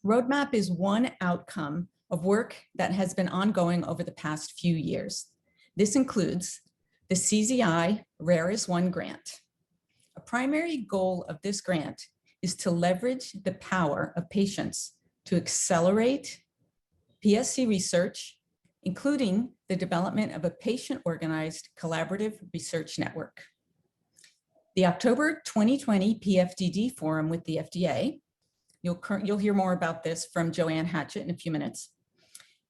Roadmap is one outcome of work that has been ongoing over the past few years. This includes the CZI Rare as One grant. A primary goal of this grant is to leverage the power of patients to accelerate PSC research, including the development of a patient-organized collaborative research network. The October 2020 PFDD Forum with the FDA, you'll hear more about this from Joanne Hatchett in a few minutes.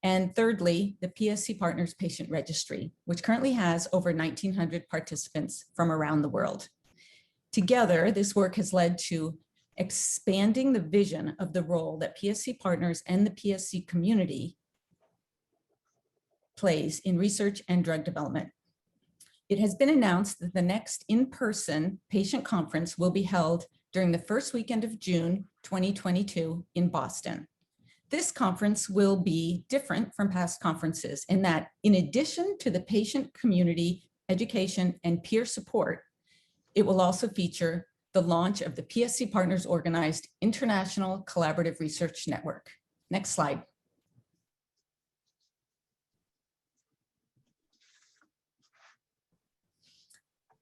And thirdly, the PSC Partners Patient Registry, which currently has over 1,900 participants from around the world. Together, this work has led to expanding the vision of the role that PSC Partners and the PSC community plays in research and drug development. It has been announced that the next in-person patient conference will be held during the first weekend of June 2022 in Boston. This conference will be different from past conferences in that, in addition to the patient community education and peer support, it will also feature the launch of the PSC Partners organized International Collaborative Research Network. Next slide.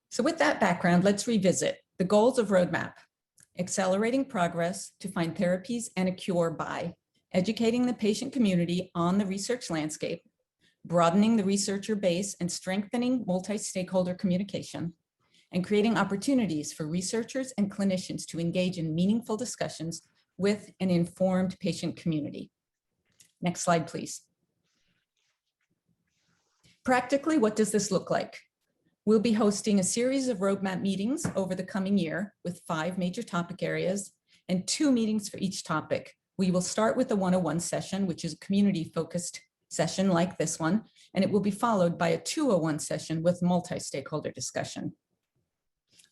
So with that background, let's revisit the goals of Roadmap: accelerating progress to find therapies and a cure by educating the patient community on the research landscape, broadening the researcher base and strengthening multi-stakeholder communication, and creating opportunities for researchers and clinicians to engage in meaningful discussions with an informed patient community. Next slide, please. Practically, what does this look like? We'll be hosting a series of Roadmap meetings over the coming year with 5 major topic areas and 2 meetings for each topic. We will start with the 101 session, which is a community-focused session like this one, and it will be followed by a 201 session with multi-stakeholder discussion.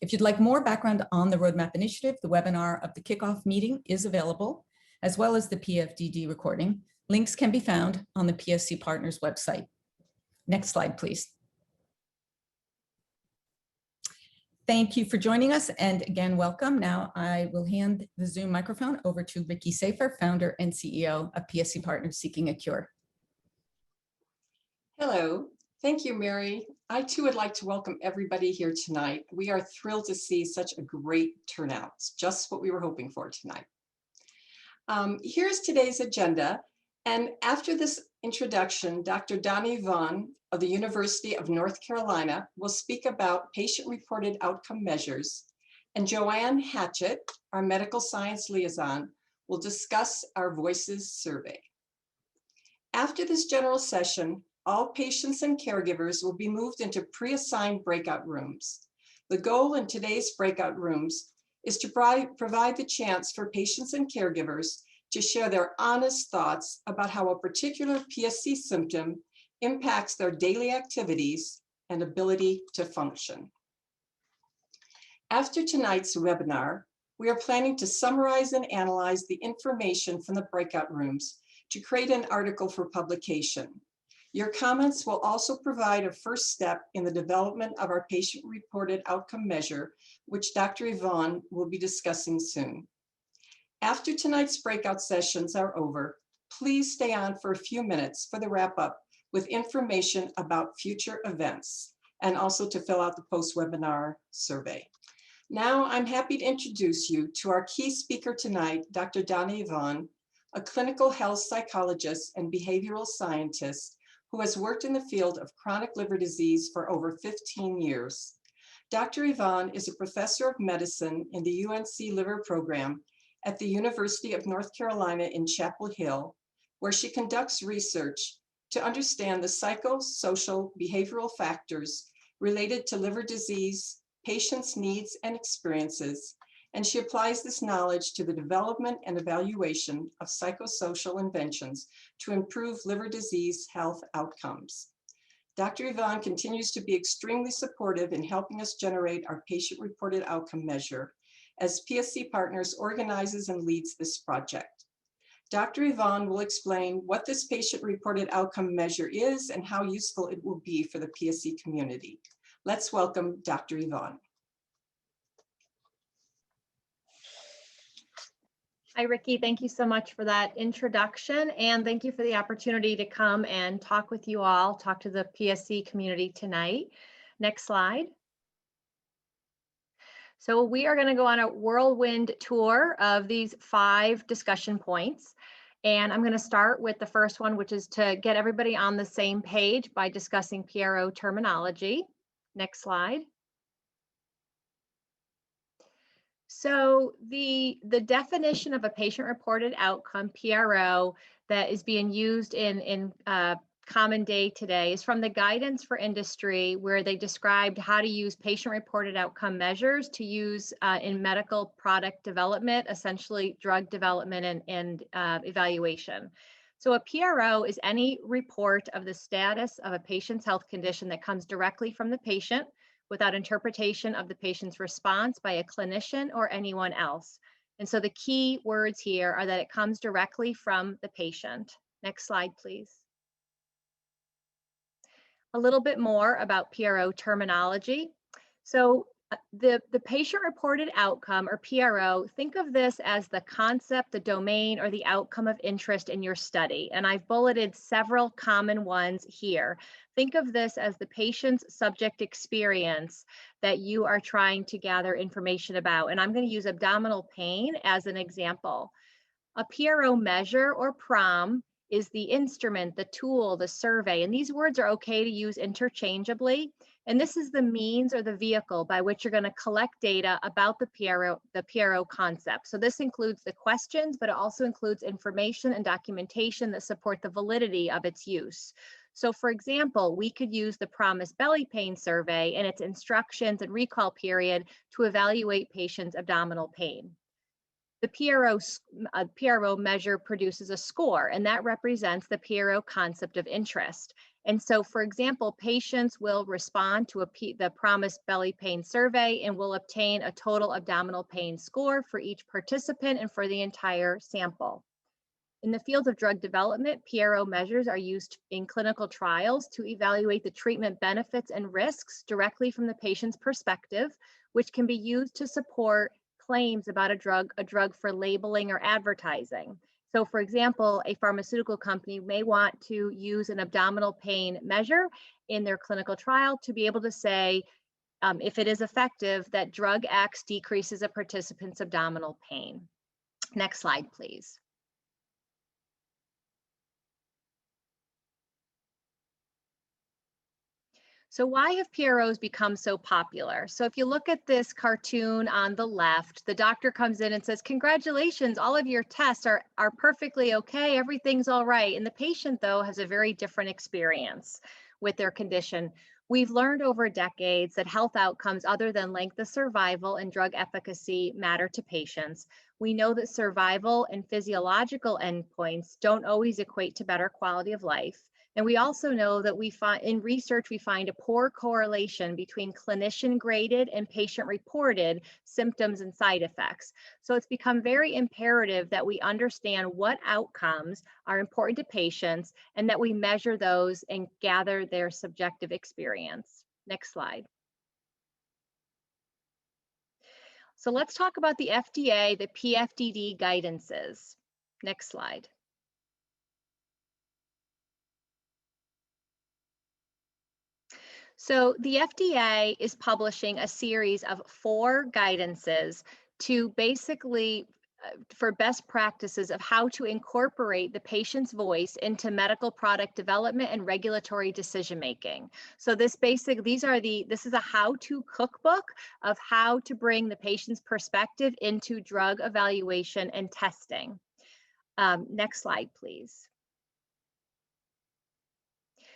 If you'd like more background on the Roadmap initiative, the webinar of the kickoff meeting is available, as well as the PFDD recording. Links can be found on the PSC Partners website. Next slide, please. Thank you for joining us, and again, welcome. Now I will hand the Zoom microphone over to Vicki Safer, founder and CEO of PSC Partners Seeking a Cure. Hello, thank you, Mary. I too would like to welcome everybody here tonight. We are thrilled to see such a great turnout. It's just what we were hoping for tonight. Here's today's agenda. And after this introduction, Dr. Donnie Vaughn of the University of North Carolina will speak about patient-reported outcome measures, and Joanne Hatchett, our medical science liaison, will discuss our Voices survey. After this general session, all patients and caregivers will be moved into pre-assigned breakout rooms. The goal in today's breakout rooms is to provide the chance for patients and caregivers to share their honest thoughts about how a particular PSC symptom impacts their daily activities and ability to function. After tonight's webinar, we are planning to summarize and analyze the information from the breakout rooms to create an article for publication. Your comments will also provide a first step in the development of our patient-reported outcome measure, which Dr. Yvonne will be discussing soon. After tonight's breakout sessions are over, please stay on for a few minutes for the wrap-up with information about future events and also to fill out the post-webinar survey. Now I'm happy to introduce you to our key speaker tonight, Dr. Donnie Vaughn, a clinical health psychologist and behavioral scientist who has worked in the field of chronic liver disease for over 15 years. Dr. Yvonne is a professor of medicine in the UNC Liver Program at the University of North Carolina in Chapel Hill, where she conducts research to understand the psychosocial behavioral factors related to liver disease, patients' needs and experiences, and she applies this knowledge to the development and evaluation of psychosocial interventions to improve liver disease health outcomes. Dr. Yvonne continues to be extremely supportive in helping us generate our patient-reported outcome measure as PSC Partners organizes and leads this project. Dr. Yvonne will explain what this patient-reported outcome measure is and how useful it will be for the PSC community. Let's welcome Dr. Yvonne. Hi, Ricky. Thank you so much for that introduction, and thank you for the opportunity to come and talk with you all, talk to the PSC community tonight. Next slide. So we are going to go on a whirlwind tour of these 5 discussion points. And I'm going to start with the first one, which is to get everybody on the same page by discussing PRO terminology. Next slide. So the definition of a patient-reported outcome, PRO, that is being used in common day today is from the Guidance for Industry, where they described how to use patient-reported outcome measures to use in medical product development, essentially drug development and evaluation. So a PRO is any report of the status of a patient's health condition that comes directly from the patient, without interpretation of the patient's response by a clinician or anyone else. And so the key words here are that it comes directly from the patient. Next slide, please. A little bit more about PRO terminology. So the patient-reported outcome, or PRO, think of this as the concept, the domain, or the outcome of interest in your study. And I've bulleted several common ones here. Think of this as the patient's subject experience that you are trying to gather information about. And I'm going to use abdominal pain as an example. A PRO measure or PROM is the instrument, the tool, the survey, and these words are okay to use interchangeably. And this is the means or the vehicle by which you're going to collect data about the PRO concept. So this includes the questions, but it also includes information and documentation that support the validity of its use. So for example, we could use the PROMIS belly pain survey and its instructions and recall period to evaluate patients' abdominal pain. The PRO measure produces a score, and that represents the PRO concept of interest. And so, for example, patients will respond to the PROMIS belly pain survey and will obtain a total abdominal pain score for each participant and for the entire sample. In the field of drug development, PRO measures are used in clinical trials to evaluate the treatment benefits and risks directly from the patient's perspective, which can be used to support claims about a drug for labeling or advertising. So for example, a pharmaceutical company may want to use an abdominal pain measure in their clinical trial to be able to say, if it is effective, that drug X decreases a participant's abdominal pain. Next slide, please. So why have PROs become so popular? So if you look at this cartoon on the left, the doctor comes in and says, congratulations, all of your tests are perfectly okay, everything's all right. And the patient, though, has a very different experience with their condition. We've learned over decades that health outcomes other than length of survival and drug efficacy matter to patients. We know that survival and physiological endpoints don't always equate to better quality of life. And we also know that in research, we find a poor correlation between clinician graded and patient reported symptoms and side effects. So it's become very imperative that we understand what outcomes are important to patients and that we measure those and gather their subjective experience. Next slide. So let's talk about the FDA, the PFDD guidances. Next slide. So the FDA is publishing a series of 4 guidances to basically for best practices of how to incorporate the patient's voice into medical product development and regulatory decision making. So this is a how-to cookbook of how to bring the patient's perspective into drug evaluation and testing. Next slide, please.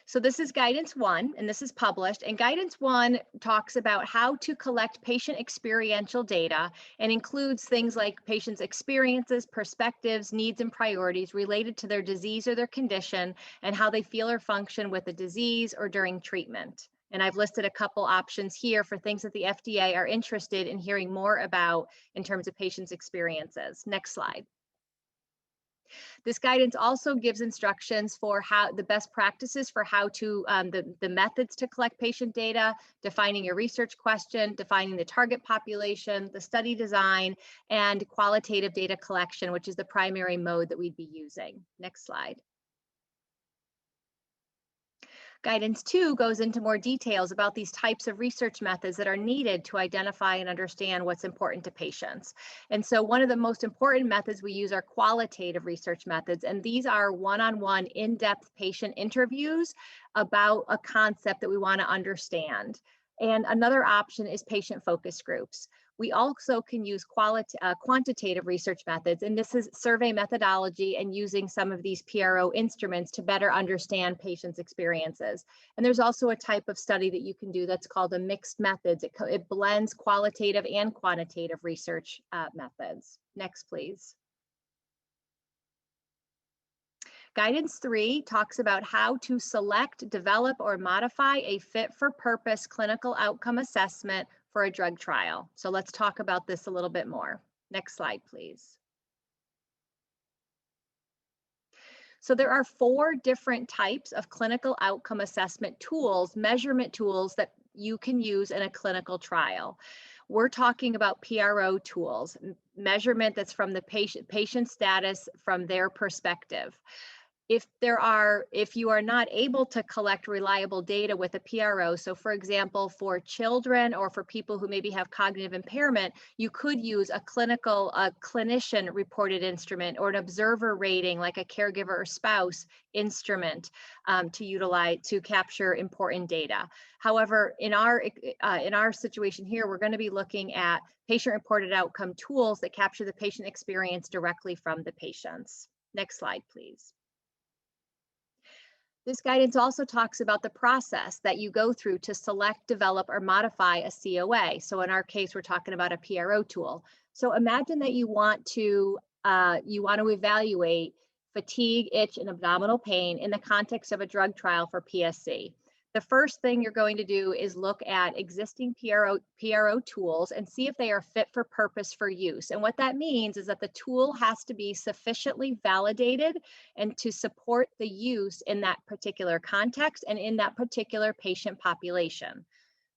So this is Guidance 1, and this is published. And Guidance 1 talks about how to collect patient experiential data and includes things like patients' experiences, perspectives, needs, and priorities related to their disease or their condition and how they feel or function with the disease or during treatment. And I've listed a couple options here for things that the FDA are interested in hearing more about in terms of patients' experiences. Next slide. This guidance also gives instructions for how the best practices for how to, the methods to collect patient data, defining your research question, defining the target population, the study design, and qualitative data collection, which is the primary mode that we'd be using. Next slide. Guidance 2 goes into more details about these types of research methods that are needed to identify and understand what's important to patients. And so one of the most important methods we use are qualitative research methods, and these are one-on-one in-depth patient interviews about a concept that we want to understand. And another option is patient focus groups. We also can use quantitative research methods, and this is survey methodology and using some of these PRO instruments to better understand patients' experiences. And there's also a type of study that you can do that's called a mixed methods. It blends qualitative and quantitative research methods. Next, please. Guidance 3 talks about how to select, develop, or modify a fit-for-purpose clinical outcome assessment for a drug trial. So let's talk about this a little bit more. Next slide, please. So there are 4 different types of clinical outcome assessment tools, measurement tools that you can use in a clinical trial. We're talking about PRO tools, measurement that's from the patient status from their perspective. If you are not able to collect reliable data with a PRO, so for example, for children or for people who maybe have cognitive impairment, you could use a clinician reported instrument or an observer rating like a caregiver or spouse instrument to utilize to capture important data. However, in our situation here, we're going to be looking at patient reported outcome tools that capture the patient experience directly from the patients. Next slide, please. This guidance also talks about the process that you go through to select, develop, or modify a COA. So in our case, we're talking about a PRO tool. So imagine that you want to evaluate fatigue, itch, and abdominal pain in the context of a drug trial for PSC. The first thing you're going to do is look at existing PRO tools and see if they are fit for purpose for use. And what that means is that the tool has to be sufficiently validated and to support the use in that particular context and in that particular patient population.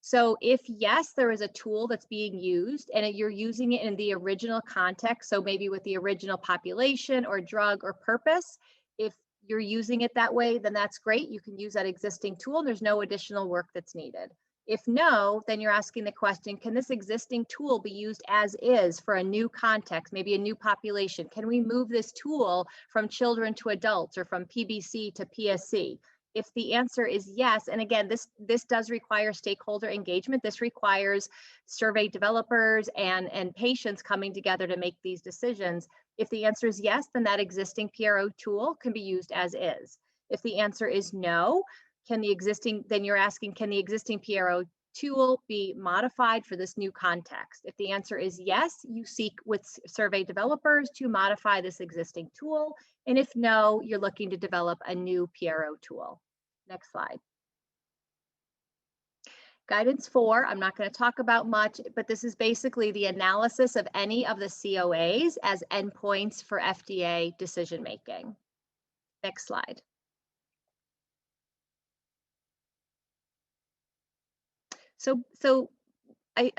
So if yes, there is a tool that's being used and you're using it in the original context, so maybe with the original population or drug or purpose, if you're using it that way, then that's great. You can use that existing tool. There's no additional work that's needed. If no, then you're asking the question, can this existing tool be used as is for a new context, maybe a new population? Can we move this tool from children to adults or from PBC to PSC? If the answer is yes, and again, this does require stakeholder engagement. This requires survey developers and patients coming together to make these decisions. If the answer is yes, then that existing PRO tool can be used as is. If the answer is no, then you're asking, can the existing PRO tool be modified for this new context? If the answer is yes, you seek with survey developers to modify this existing tool. And if no, you're looking to develop a new PRO tool. Next slide. Guidance 4, I'm not going to talk about much, but this is basically the analysis of any of the COAs as endpoints for FDA decision making. Next slide.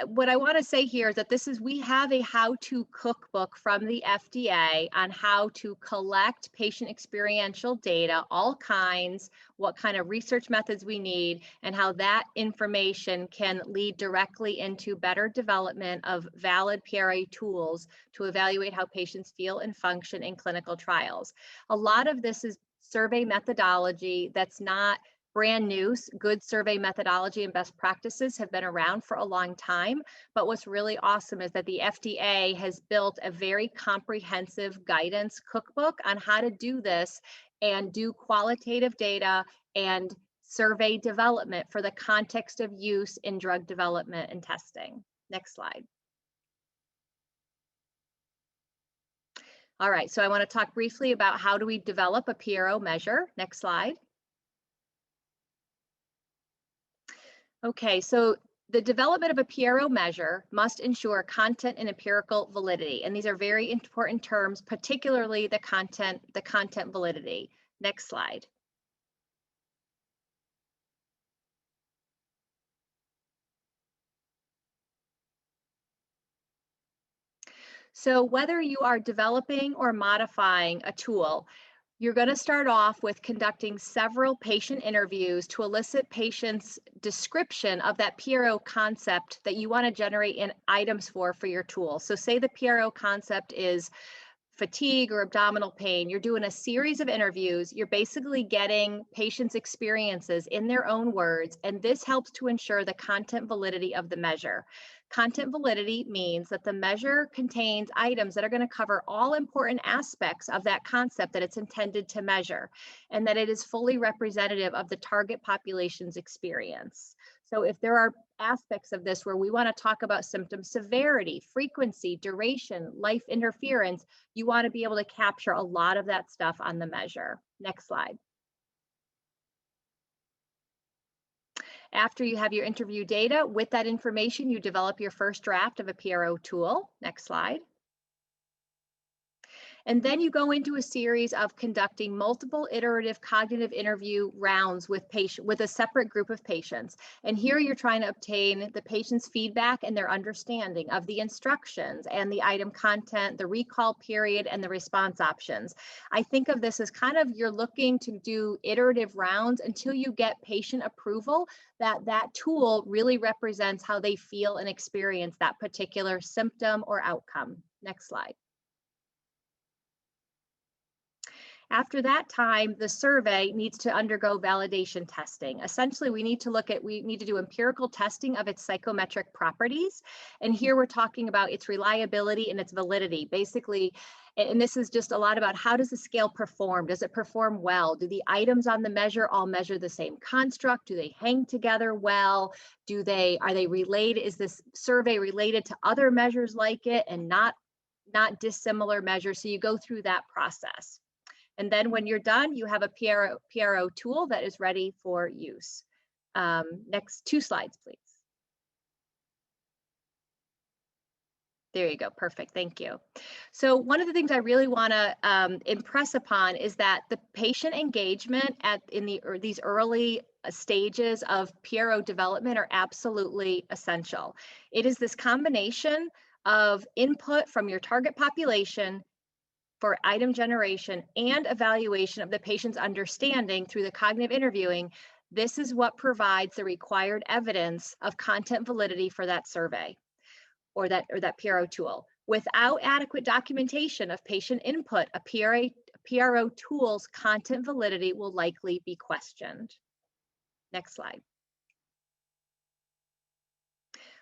What I want to say here is that we have a how-to cookbook from the FDA on how to collect patient experiential data, all kinds, what kind of research methods we need, and how that information can lead directly into better development of valid PRA tools to evaluate how patients feel and function in clinical trials. A lot of this is survey methodology that's not brand new. Good survey methodology and best practices have been around for a long time, but what's really awesome is that the FDA has built a very comprehensive guidance cookbook on how to do this and do qualitative data and survey development for the context of use in drug development and testing. Next slide. All right, so I want to talk briefly about how do we develop a PRO measure. Next slide. Okay, so The development of a PRO measure must ensure content and empirical validity. And these are very important terms, particularly the content validity. Next slide. So whether you are developing or modifying a tool, you're going to start off with conducting several patient interviews to elicit patients' description of that PRO concept that you want to generate in items for your tool. So say the PRO concept is fatigue or abdominal pain. You're doing a series of interviews. You're basically getting patients' experiences in their own words, and this helps to ensure the content validity of the measure. Content validity means that the measure contains items that are going to cover all important aspects of that concept that it's intended to measure, and that it is fully representative of the target population's experience. So if there are aspects of this where we want to talk about symptom severity, frequency, duration, life interference, you want to be able to capture a lot of that stuff on the measure. Next slide. After you have your interview data, with that information, you develop your first draft of a PRO tool. Next slide. And then you go into a series of conducting multiple iterative cognitive interview rounds with a separate group of patients. And here you're trying to obtain the patient's feedback and their understanding of the instructions and the item content, the recall period, and the response options. I think of this as kind of you're looking to do iterative rounds until you get patient approval that that tool really represents how they feel and experience that particular symptom or outcome. Next slide. After that time, the survey needs to undergo validation testing. Essentially, we need to do empirical testing of its psychometric properties. And here we're talking about its reliability and its validity. Basically, and this is just a lot about how does the scale perform? Does it perform well? Do the items on the measure all measure the same construct? Do they hang together well? Are they related? Is this survey related to other measures like it and not dissimilar measures? So you go through that process. And then when you're done, you have a PRO tool that is ready for use. Next 2 slides, please. There you go. Perfect. Thank you. So one of the things I really want to impress upon is that the patient engagement in these early stages of PRO development are absolutely essential. It is this combination of input from your target population for item generation and evaluation of the patient's understanding through the cognitive interviewing. This is what provides the required evidence of content validity for that survey or that PRO tool. Without adequate documentation of patient input, a PRO tool's content validity will likely be questioned. Next slide.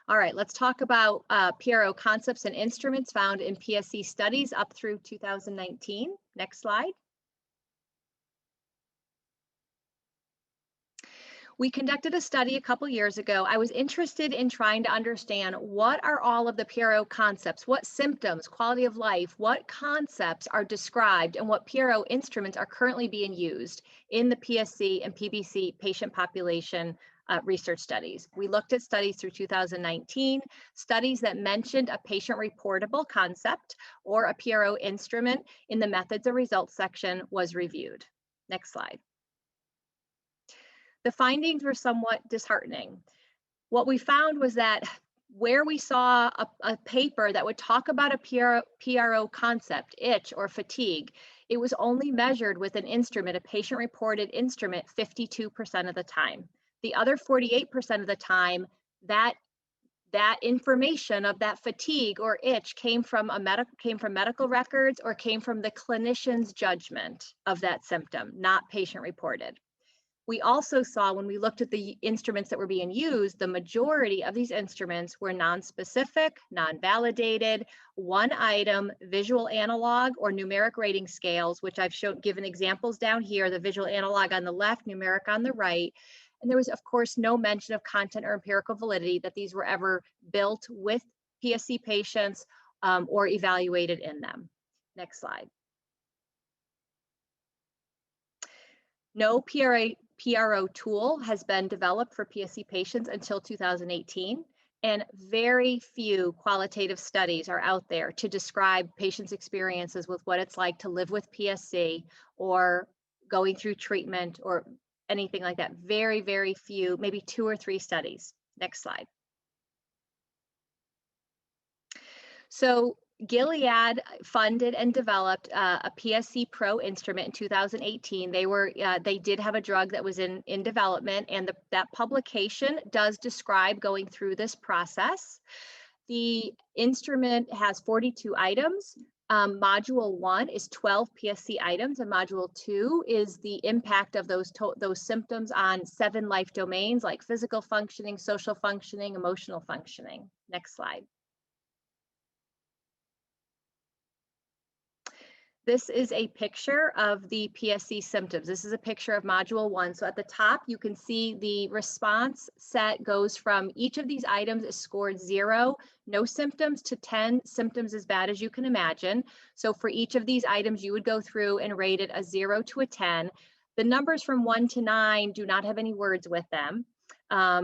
All right, let's talk about PRO concepts and instruments found in PSC studies up through 2019. Next slide. We conducted a study a couple years ago. I was interested in trying to understand what are all of the PRO concepts, what symptoms, quality of life, what concepts are described, and what PRO instruments are currently being used in the PSC and PBC patient population research studies. We looked at studies through 2019, studies that mentioned a patient reportable concept or a PRO instrument in the methods and results section was reviewed. Next slide. The findings were somewhat disheartening. What we found was that where we saw a paper that would talk about a PRO concept, itch or fatigue, it was only measured with an instrument, a patient-reported instrument, 52% of the time. The other 48% of the time, that information of that fatigue or itch came from medical records or came from the clinician's judgment of that symptom, not patient-reported. We also saw when we looked at the instruments that were being used, the majority of these instruments were non-specific, non-validated, one item, visual analog or numeric rating scales, which I've given examples down here, the visual analog on the left, numeric on the right. And there was, of course, no mention of content or empirical validity that these were ever built with PSC patients or evaluated in them. Next slide. No PRO tool has been developed for PSC patients until 2018, and very few qualitative studies are out there to describe patients' experiences with what it's like to live with PSC or going through treatment or anything like that. Very, very few, maybe 2 or 3 studies. Next slide. So Gilead funded and developed a PSC Pro instrument in 2018. They did have a drug that was in development, and that publication does describe going through this process. The instrument has 42 items. Module 1 is 12 PSC items, and Module 2 is the impact of those symptoms on 7 life domains like physical functioning, social functioning, emotional functioning. Next slide. This is a picture of the PSC symptoms. This is a picture of Module 1. So at the top, you can see the response set goes from each of these items is scored 0, no symptoms, to 10 symptoms as bad as you can imagine. So for each of these items, you would go through and rate it a 0 to a 10. The numbers from 1 to 9 do not have any words with them.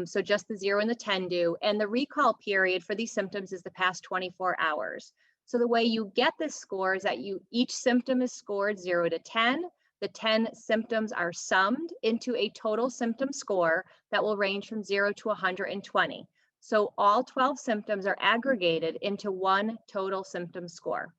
So just the 0 and the 10 do. And the recall period for these symptoms is the past 24 hours. So the way you get this score is that each symptom is scored 0 to 10. The 10 symptoms are summed into a total symptom score that will range from 0 to 120. So all 12 symptoms are aggregated into one total symptom score.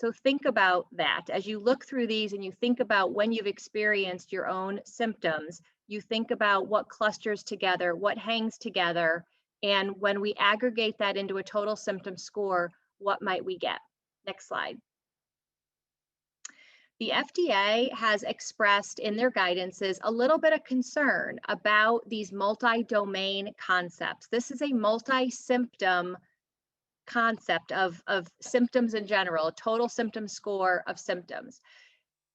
So think about that. As you look through these and you think about when you've experienced your own symptoms, you think about what clusters together, what hangs together, and when we aggregate that into a total symptom score, what might we get? Next slide. The FDA has expressed in their guidances a little bit of concern about these multi-domain concepts. This is a multi-symptom concept of symptoms in general, a total symptom score of symptoms.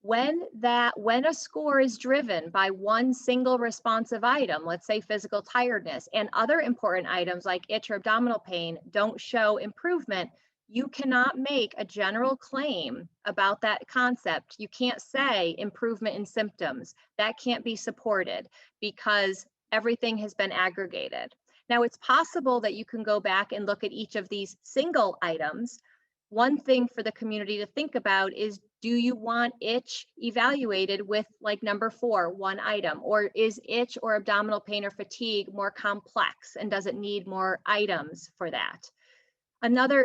When a score is driven by one single responsive item, let's say physical tiredness, and other important items like itch or abdominal pain don't show improvement, you cannot make a general claim about that concept. You can't say improvement in symptoms. That can't be supported because everything has been aggregated. Now, it's possible that you can go back and look at each of these single items. One thing for the community to think about is, do you want itch evaluated with like number 4, one item, or is itch or abdominal pain or fatigue more complex and does it need more items for that?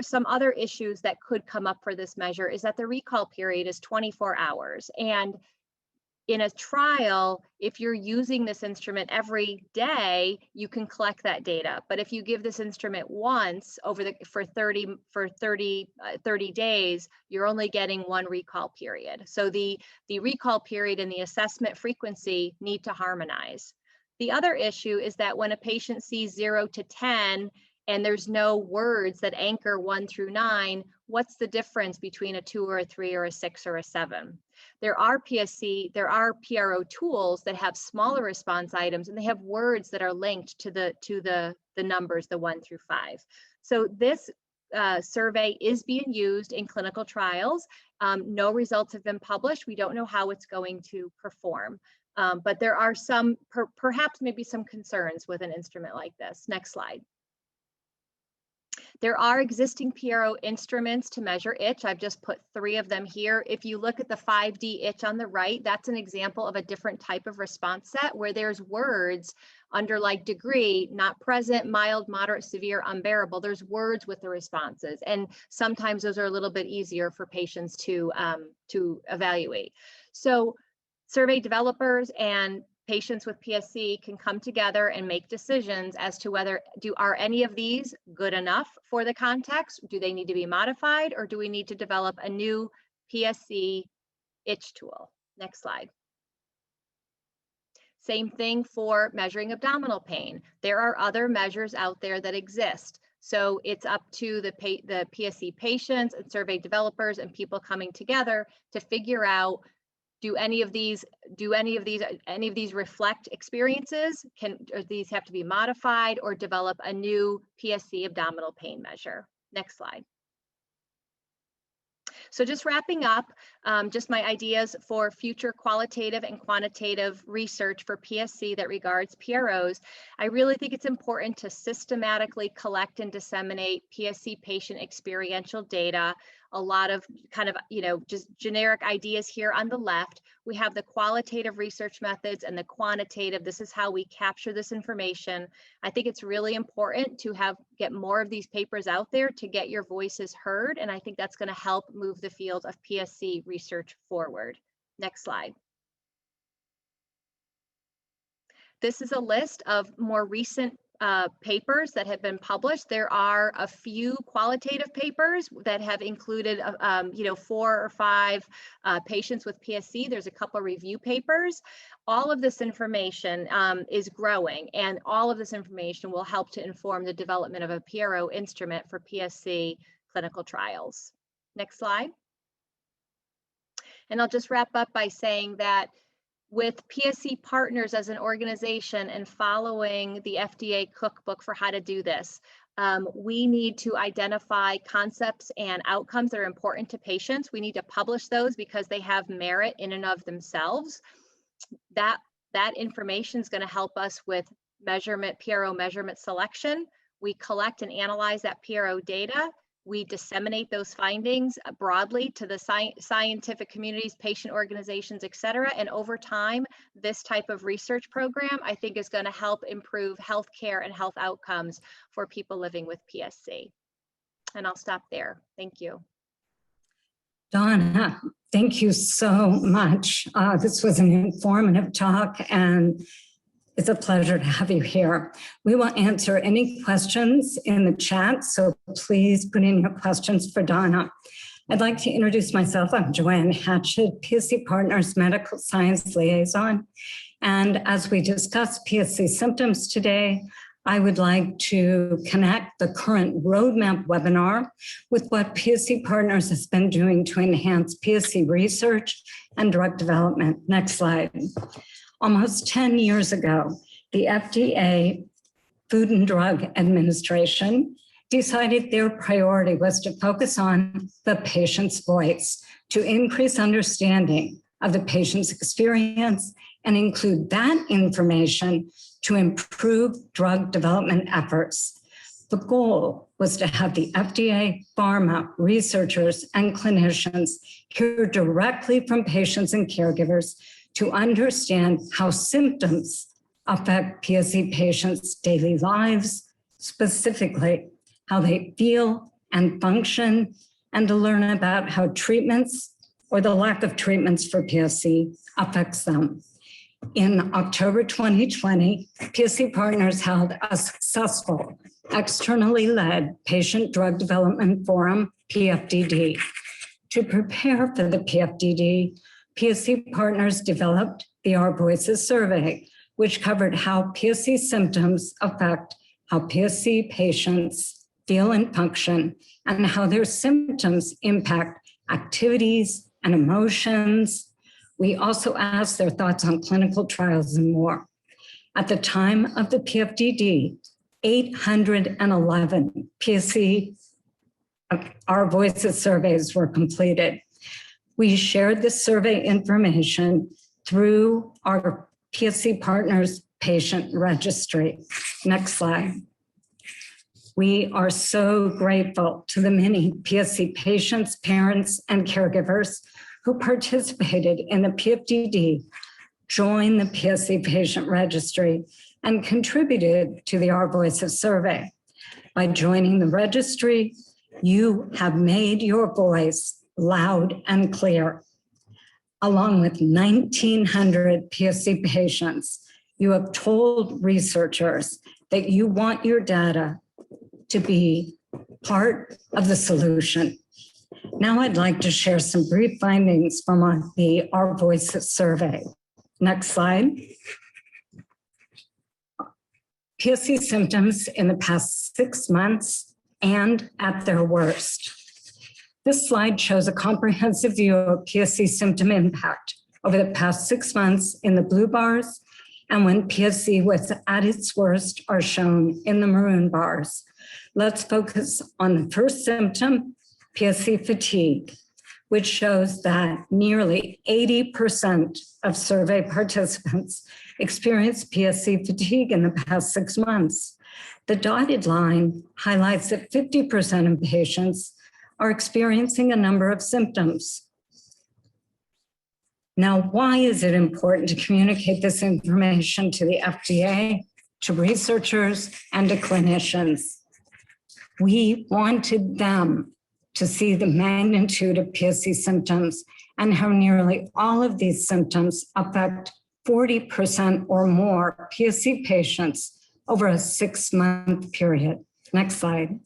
Some other issues that could come up for this measure is that the recall period is 24 hours. And in a trial, if you're using this instrument every day, you can collect that data. But if you give this instrument once for 30 days, you're only getting one recall period. So the recall period and the assessment frequency need to harmonize. The other issue is that when a patient sees 0 to 10, and there's no words that anchor 1 through 9, what's the difference between a 2 or a 3 or a 6 or a 7? There are PRO tools that have smaller response items, and they have words that are linked to the numbers, the 1 through 5. So this survey is being used in clinical trials. No results have been published. We don't know how it's going to perform. But there are some, perhaps maybe some concerns with an instrument like this. Next slide. There are existing PRO instruments to measure itch. I've just put 3 of them here. If you look at the 5D itch on the right, that's an example of a different type of response set where there's words under like degree, not present, mild, moderate, severe, unbearable. There's words with the responses. And sometimes those are a little bit easier for patients to evaluate. So survey developers and patients with PSC can come together and make decisions as to whether are any of these good enough for the context? Do they need to be modified, or do we need to develop a new PSC itch tool? Next slide. Same thing for measuring abdominal pain. There are other measures out there that exist. So it's up to the PSC patients and survey developers and people coming together to figure out, do any of these reflect experiences? Or these have to be modified or develop a new PSC abdominal pain measure? Next slide. So just wrapping up, just my ideas for future qualitative and quantitative research for PSC that regards PROs. I really think it's important to systematically collect and disseminate PSC patient experiential data. A lot of kind of, just generic ideas here on the left. We have the qualitative research methods and the quantitative. This is how we capture this information. I think it's really important to get more of these papers out there to get your voices heard. And I think that's going to help move the field of PSC research forward. Next slide. This is a list of more recent papers that have been published. There are a few qualitative papers that have included, 4 or 5 patients with PSC. There's a couple of review papers. All of this information is growing, and all of this information will help to inform the development of a PRO instrument for PSC clinical trials. Next slide. And I'll just wrap up by saying that with PSC Partners as an organization and following the FDA cookbook for how to do this, we need to identify concepts and outcomes that are important to patients. We need to publish those because they have merit in and of themselves. That information is going to help us with PRO measurement selection. We collect and analyze that PRO data. We disseminate those findings broadly to the scientific communities, patient organizations, et cetera. And over time, this type of research program, I think, is going to help improve healthcare and health outcomes for people living with PSC. And I'll stop there. Thank you. Donna, thank you so much. This was an informative talk, and it's a pleasure to have you here. We will answer any questions in the chat, so please put in your questions for Donna. I'd like to introduce myself. I'm Joanne Hatchett, PSC Partners Medical Science Liaison. And as we discuss PSC symptoms today, I would like to connect the current roadmap webinar with what PSC Partners has been doing to enhance PSC research and drug development. Next slide. Almost 10 years ago, the FDA, Food and Drug Administration, decided their priority was to focus on the patient's voice, to increase understanding of the patient's experience and include that information to improve drug development efforts. The goal was to have the FDA, pharma, researchers, and clinicians hear directly from patients and caregivers to understand how symptoms affect PSC patients' daily lives, specifically how they feel and function, and to learn about how treatments or the lack of treatments for PSC affects them. In October 2020, PSC Partners held a successful externally led Patient Drug Development Forum, PFDD. To prepare for the PFDD, PSC Partners developed the Our Voices survey, which covered how PSC symptoms affect how PSC patients feel and function, and how their symptoms impact activities and emotions. We also asked their thoughts on clinical trials and more. At the time of the PFDD, 811 PSC Our Voices surveys were completed. We shared this survey information through our PSC Partners patient registry. Next slide. We are so grateful to the many PSC patients, parents, and caregivers who participated in the PFDD, joined the PSC patient registry, and contributed to the Our Voices survey. By joining the registry, you have made your voice loud and clear. Along with 1,900 PSC patients, you have told researchers that you want your data to be part of the solution. Now I'd like to share some brief findings from the Our Voices survey. Next slide. PSC symptoms in the past 6 months and at their worst. This slide shows a comprehensive view of PSC symptom impact over the past 6 months in the blue bars, and when PSC was at its worst are shown in the maroon bars. Let's focus on the first symptom, PSC fatigue. which shows that nearly 80% of survey participants experienced PSC fatigue in the past 6 months. The dotted line highlights that 50% of patients are experiencing a number of symptoms. Now, why is it important to communicate this information to the FDA, to researchers, and to clinicians? We wanted them to see the magnitude of PSC symptoms and how nearly all of these symptoms affect 40% or more PSC patients over a 6-month period. Next slide.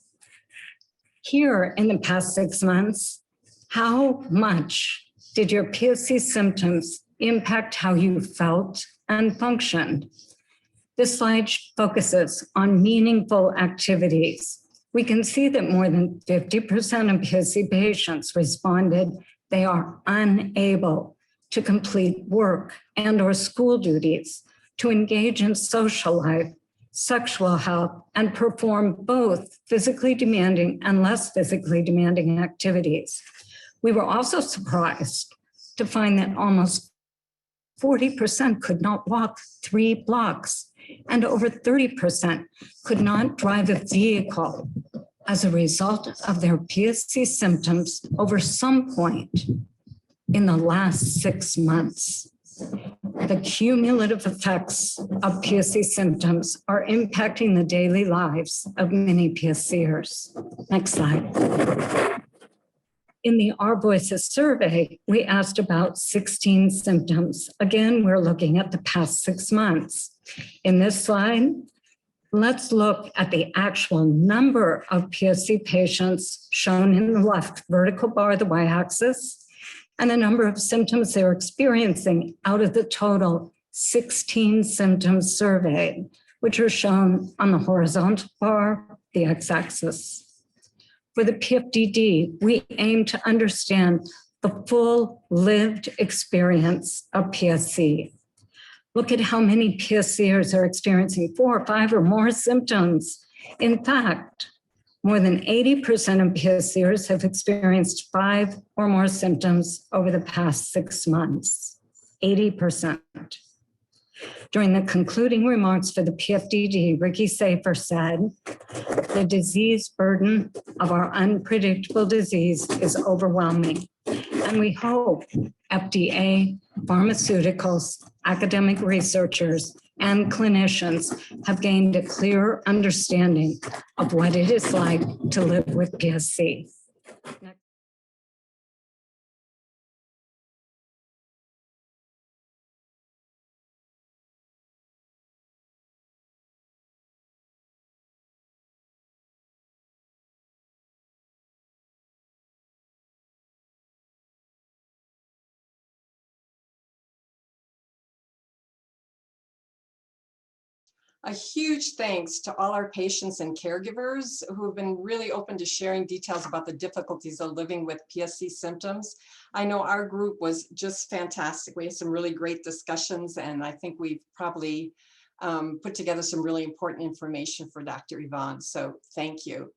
Here in the past 6 months, how much did your PSC symptoms impact how you felt and functioned? This slide focuses on meaningful activities. We can see that more than 50% of PSC patients responded they are unable to complete work and/or school duties, to engage in social life, sexual health, and perform both physically demanding and less physically demanding activities. We were also surprised to find that almost 40% could not walk 3 blocks, and over 30% could not drive a vehicle as a result of their PSC symptoms over some point in the last 6 months. The cumulative effects of PSC symptoms are impacting the daily lives of many PSCers. Next slide. In the Our Voices survey, we asked about 16 symptoms. Again, we're looking at the past 6 months. In this slide, let's look at the actual number of PSC patients shown in the left vertical bar, the y-axis, and the number of symptoms they're experiencing out of the total 16 symptoms surveyed, which are shown on the horizontal bar, the x-axis. For the PFDD, we aim to understand the full lived experience of PSC. Look at how many PSCers are experiencing 4 or 5 or more symptoms. In fact, more than 80% of PSCers have experienced 5 or more symptoms over the past 6 months, 80%. During the concluding remarks for the PFDD, Ricky Safer said, "The disease burden of our unpredictable disease is overwhelming, and we hope FDA, pharmaceuticals, academic researchers, and clinicians have gained a clear understanding of what it is like to live with PSC." A huge thanks to all our patients and caregivers who have been really open to sharing details about the difficulties of living with PSC symptoms. I know our group was just fantastic. We had some really great discussions, and I think we've probably put together some really important information for Dr. Yvonne, so thank you.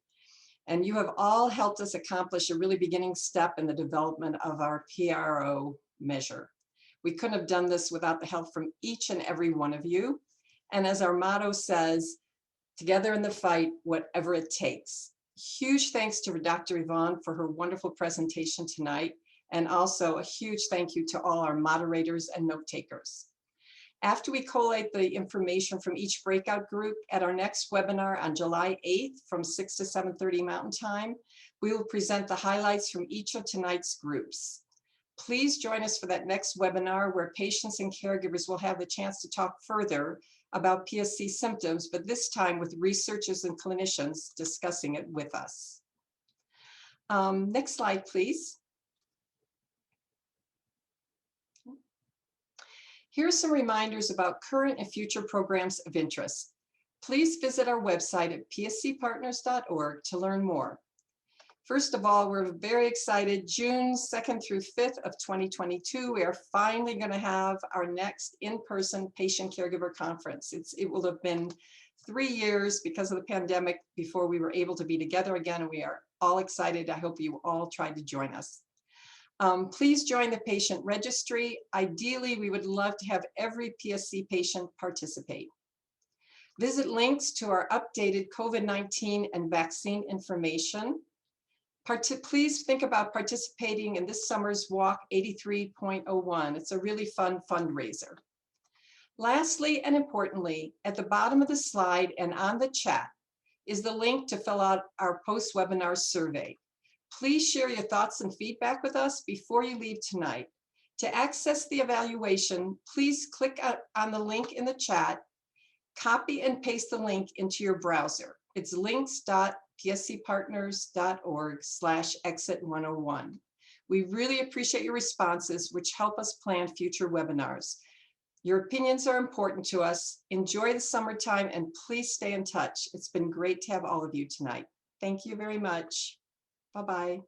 And you have all helped us accomplish a really beginning step in the development of our PRO measure. We couldn't have done this without the help from each and every one of you. And as our motto says, together in the fight, whatever it takes. Huge thanks to Dr. Yvonne for her wonderful presentation tonight. And also a huge thank you to all our moderators and note takers. After we collate the information from each breakout group at our next webinar on July 8th from 6 to 7:30 Mountain Time, we will present the highlights from each of tonight's groups. Please join us for that next webinar where patients and caregivers will have the chance to talk further about PSC symptoms, but this time with researchers and clinicians discussing it with us. Next slide, please. Here are some reminders about current and future programs of interest. Please visit our website at pscpartners.org to learn more. First of all, we're very excited. June 2nd through 5th of 2022, we are finally going to have our next in-person patient caregiver conference. It will have been 3 years because of the pandemic before we were able to be together again, and we are all excited. I hope you all tried to join us. Please join the patient registry. Ideally, we would love to have every PSC patient participate. Visit links to our updated COVID-19 and vaccine information. Please think about participating in this summer's Walk 83.01. It's a really fun fundraiser. Lastly, and importantly, at the bottom of the slide and on the chat is the link to fill out our post-webinar survey. Please share your thoughts and feedback with us before you leave tonight. To access the evaluation, please click on the link in the chat, copy and paste the link into your browser. It's links.pscpartners.org/exit101. We really appreciate your responses, which help us plan future webinars. Your opinions are important to us. Enjoy the summertime and please stay in touch. It's been great to have all of you tonight. Thank you very much. Bye-bye.